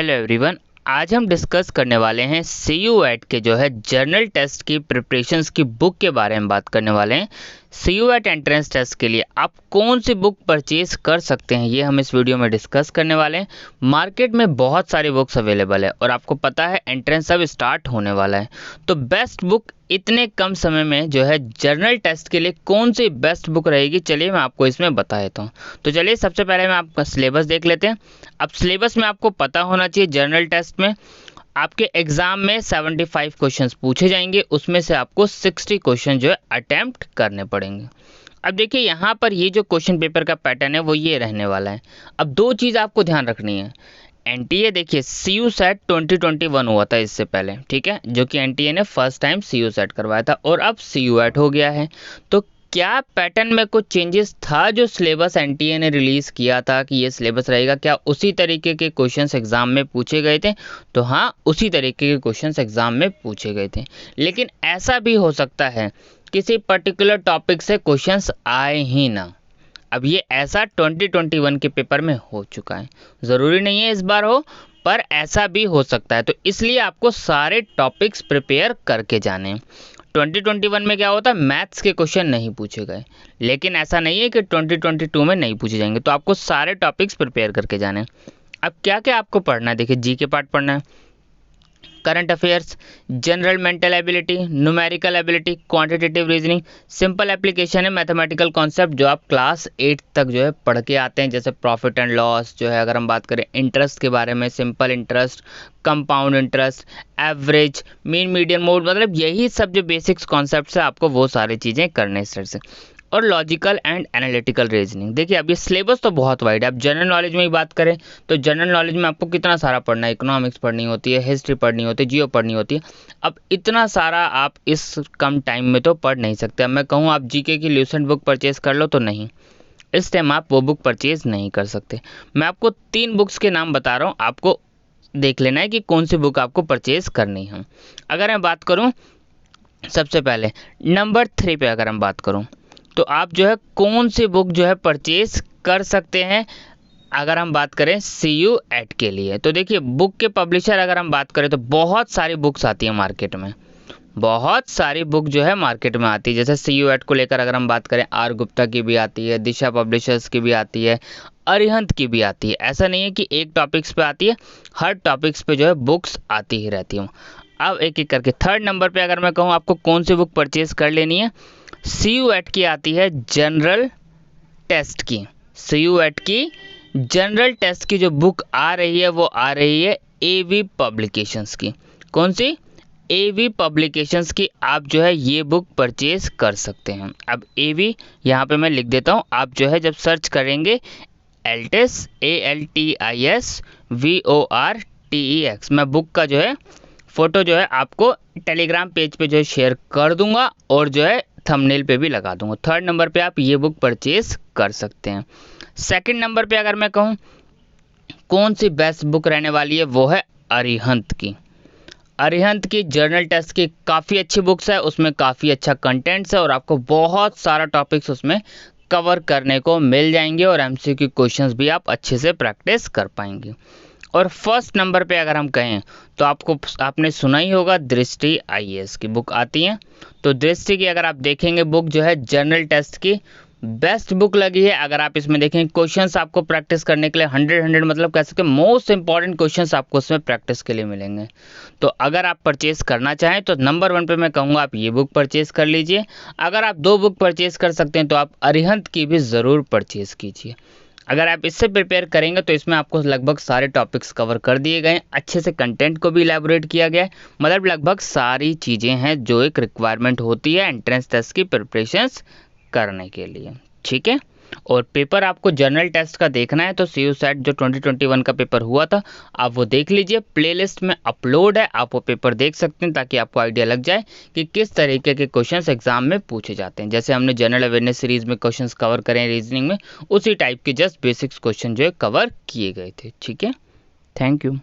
Hello everyone. आज हम discuss करने वाले हैं CUET के जो है जर्नल टेस्ट की प्रिपरेशंस की बुक के बारे में बात करने वाले हैं। CUET एंट्रेंस टेस्ट के लिए आप कौन सी बुक परचेज कर सकते हैं, ये हम इस वीडियो में डिस्कस करने वाले हैं। मार्केट में बहुत सारी बुक्स अवेलेबल है और आपको पता है एंट्रेंस अब स्टार्ट होने वाला है, तो बेस्ट बुक इतने कम समय में जो है जर्नल टेस्ट के लिए कौन सी बेस्ट बुक रहेगी, चलिए मैं आपको इसमें बता देता हूँ। तो चलिए सबसे पहले मैं आपका सिलेबस देख लेते हैं। अब सिलेबस में आपको पता होना चाहिए जर्नल टेस्ट में आपके एग्जाम में 75 क्वेश्चंस पूछे जाएंगे, उसमें से आपको 60 क्वेश्चन जो है अटेम्प्ट करने पड़ेंगे। अब देखिए यहाँ पर ये जो क्वेश्चन पेपर का पैटर्न है वो ये रहने वाला है। अब दो चीज़ आपको ध्यान रखनी है। NTA देखिए CUSET 2021 हुआ था इससे पहले, ठीक है, जो कि NTA ने फर्स्ट टाइम CUSET करवाया था और अब CUET हो गया है। तो क्या पैटर्न में कुछ चेंजेस था जो सिलेबस NTA ने रिलीज़ किया था कि ये सिलेबस रहेगा, क्या उसी तरीके के क्वेश्चंस एग्जाम में पूछे गए थे? तो हाँ, उसी तरीके के क्वेश्चंस एग्जाम में पूछे गए थे, लेकिन ऐसा भी हो सकता है किसी पर्टिकुलर टॉपिक से क्वेश्चंस आए ही ना। अब ये ऐसा 2021 के पेपर में हो चुका है, ज़रूरी नहीं है इस बार हो, पर ऐसा भी हो सकता है। तो इसलिए आपको सारे टॉपिक्स प्रिपेयर करके जाने हैं। 2021 में क्या होता है, मैथ्स के क्वेश्चन नहीं पूछे गए, लेकिन ऐसा नहीं है कि 2022 में नहीं पूछे जाएंगे। तो आपको सारे टॉपिक्स प्रिपेयर करके जाने हैं। अब क्या क्या आपको पढ़ना है, देखिए GK पार्ट पढ़ना है, current affairs, general mental ability, numerical ability, quantitative reasoning, simple application है, मैथमेटिकल कॉन्सेप्ट जो आप क्लास 8 तक जो है पढ़ के आते हैं, जैसे प्रॉफिट एंड लॉस जो है, अगर हम बात करें इंटरेस्ट के बारे में, simple interest, compound interest, average, mean, median, mode, मतलब यही सब जो बेसिक्स कॉन्सेप्ट्स है आपको वो सारी चीज़ें करने इस तरह से। और लॉजिकल एंड एनालिटिकल रीजनिंग। देखिए अब ये सिलेबस तो बहुत वाइड है। अब जनरल नॉलेज में ही बात करें तो जनरल नॉलेज में आपको कितना सारा पढ़ना है, इकोनॉमिक्स पढ़नी होती है, हिस्ट्री पढ़नी होती है, जियो पढ़नी होती है। अब इतना सारा आप इस कम टाइम में तो पढ़ नहीं सकते। अब मैं कहूँ आप GK की ल्यूसेंट बुक परचेज कर लो, तो नहीं, इस टाइम आप वो बुक परचेज नहीं कर सकते। मैं आपको 3 बुक्स के नाम बता रहा हूँ, आपको देख लेना है कि कौन सी बुक आपको परचेज करनी है। अगर मैं बात करूँ सबसे पहले नंबर 3 पे अगर हम बात करूँ, तो आप जो है कौन सी बुक जो है परचेज कर सकते हैं अगर हम बात करें CUET के लिए। तो देखिए बुक के पब्लिशर अगर हम बात करें तो बहुत सारी बुक्स आती है मार्केट में, बहुत सारी बुक जो है मार्केट में आती है। जैसे CUET को लेकर अगर हम बात करें R गुप्ता की भी आती है, दिशा पब्लिशर्स की भी आती है, अरिहंत की भी आती है। ऐसा नहीं है कि एक टॉपिक्स पे आती है, हर टॉपिक्स पे जो है बुक्स आती ही रहती हूँ। अब एक एक करके थर्ड नंबर पे अगर मैं कहूँ आपको कौन सी बुक परचेज कर लेनी है, CUET की आती है जनरल टेस्ट की। CUET की जनरल टेस्ट की जो बुक आ रही है वो आ रही है AV पब्लिकेशंस की। कौन सी? AV पब्लिकेशंस की आप जो है ये बुक परचेज कर सकते हैं। अब AV यहाँ पे मैं लिख देता हूँ, आप जो है जब सर्च करेंगे ALTIS ALTIS VORTEX, मैं बुक का जो है फ़ोटो जो है आपको टेलीग्राम पेज पे जो है शेयर कर दूंगा और जो है थंबनेल पे भी लगा दूंगा। थर्ड नंबर पे आप ये बुक परचेज कर सकते हैं। सेकंड नंबर पे अगर मैं कहूँ कौन सी बेस्ट बुक रहने वाली है, वो है अरिहंत की। अरिहंत की जर्नल टेस्ट की काफ़ी अच्छी बुक्स है, उसमें काफ़ी अच्छा कंटेंट्स है और आपको बहुत सारा टॉपिक्स उसमें कवर करने को मिल जाएंगे और MCQ क्वेश्चंस भी आप अच्छे से प्रैक्टिस कर पाएंगे। और फर्स्ट नंबर पे अगर हम कहें तो आपने सुना ही होगा दृष्टि IAS की बुक आती है। तो दृष्टि की अगर आप देखेंगे बुक जो है जर्नल टेस्ट की बेस्ट बुक लगी है। अगर आप इसमें देखेंगे क्वेश्चंस आपको प्रैक्टिस करने के लिए 100 मतलब कह सकते हैं मोस्ट इंपॉर्टेंट क्वेश्चंस आपको उसमें प्रैक्टिस के लिए मिलेंगे। तो अगर आप परचेज करना चाहें तो नंबर 1 पे मैं कहूँगा आप ये बुक परचेज कर लीजिए। अगर आप 2 बुक परचेज कर सकते हैं तो आप अरिहंत की भी ज़रूर परचेज कीजिए। अगर आप इससे प्रिपेयर करेंगे तो इसमें आपको लगभग सारे टॉपिक्स कवर कर दिए गए हैं, अच्छे से कंटेंट को भी इलैबोरेट किया गया है, मतलब लगभग सारी चीज़ें हैं जो एक रिक्वायरमेंट होती है एंट्रेंस टेस्ट की प्रिपरेशंस करने के लिए, ठीक है। और पेपर आपको जर्नल टेस्ट का देखना है तो CUSET जो 2021 का पेपर हुआ था आप वो देख लीजिए, प्लेलिस्ट में अपलोड है, आप वो पेपर देख सकते हैं ताकि आपको आइडिया लग जाए कि किस तरीके के क्वेश्चंस एग्जाम में पूछे जाते हैं। जैसे हमने जनरल अवेयरनेस सीरीज में क्वेश्चंस कवर करें रीजनिंग में, उसी टाइप के जस्ट बेसिक्स क्वेश्चन जो है कवर किए गए थे, ठीक है। Thank you.